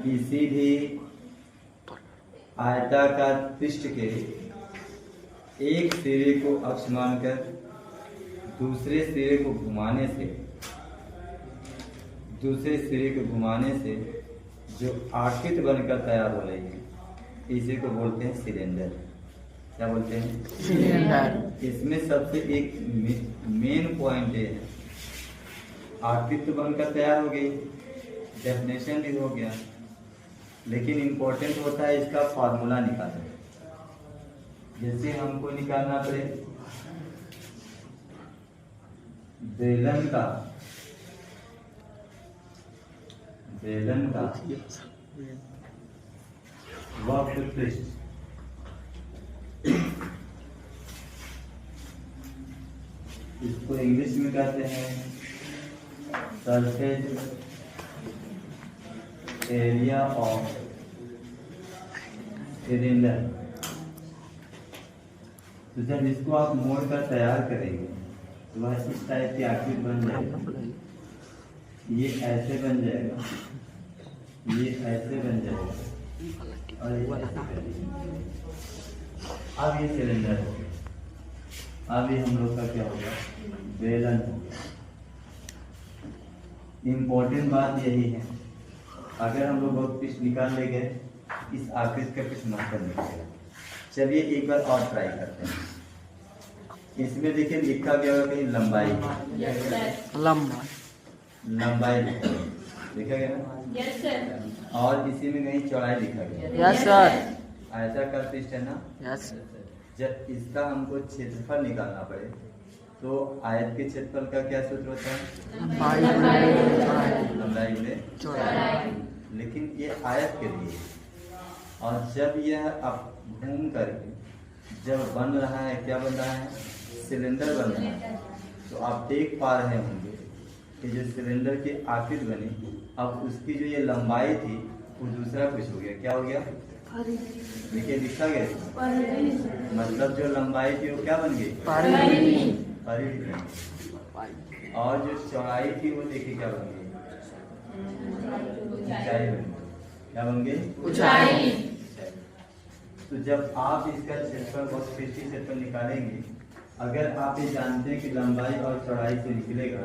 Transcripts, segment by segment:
किसी भी आयताकार पृष्ठ के एक सिरे को अक्ष मानकर दूसरे सिरे को घुमाने से जो आकृति बनकर तैयार हो रही है इसी को बोलते हैं सिलेंडर। क्या बोलते हैं? सिलेंडर। इसमें सबसे एक मेन पॉइंट है, आकृति बनकर तैयार हो गई, डेफिनेशन भी हो गया, लेकिन इम्पोर्टेंट होता है इसका फॉर्मूला निकालना। जैसे हमको निकालना पड़े बेलन का वक्र पृष्ठ, इसको इंग्लिश में कहते हैं सरफेस एरिया ऑफ सिलेंडर। तो जब इसको आप मोड़ कर तैयार करेंगे तो वह इस टाइप की आकृति बन जाएगी। ये ऐसे बन जाएगा, ये ऐसे बन जाएगा और ये ऐसे बन। अब ये सिलेंडर हो गया। अब ये हम लोग का क्या होगा? बेलन हो गया। इम्पोर्टेंट बात यही है, अगर हम लोग बहुत पृष्ठ निकाल ले गए इस आकृति का कुछ मतलब निकलेगा। चलिए एक बार और ट्राई करते हैं। इसमें देखिए लिखा गया होगा कहीं लंबाई, लंबाई लिखा गया ना? Yes sir. और इसी में कहीं चौड़ाई लिखा गया। Yes sir. आयताकार पृष्ठ है ना? यस। जब इसका हमको क्षेत्रफल निकालना पड़े तो आयत के क्षेत्रफल का क्या सूत्र होता है? लंबाई गुणे चौड़ाई। लेकिन ये आयत के लिए, और जब यह अब घूम करके जब बन रहा है, क्या बन रहा है? सिलेंडर बन रहा है। तो आप देख पा रहे होंगे कि जो सिलेंडर की आकृति बनी, अब उसकी जो ये लंबाई थी वो दूसरा कुछ हो गया। क्या हो गया? देखिए लिखा गया, मतलब जो लंबाई थी वो क्या बन गई? परिधि। और जो चौड़ाई थी वो देखिए क्या बन गई? ऊंचाई बन गई। क्या बन गई? ऊंचाई। तो जब आप इसका क्षेत्रफल और पृष्ठ क्षेत्रफल निकालेंगे, अगर आप ये जानते हैं कि लंबाई और चौड़ाई से निकलेगा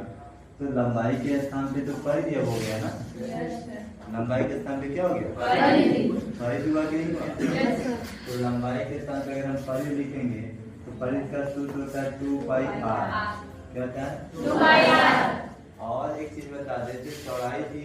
तो लंबाई के स्थान पे तो परिधि हो गया ना? लंबाई के स्थान पे क्या हो गया? परिधि हुआ कि नहीं हुआ? तो लंबाई के स्थान पे अगर हम परिधि लिखेंगे तो परिधि का सूत्र होता है 2πr। क्या होता है? 2πr। और एक चीज बता देते, चौड़ाई थी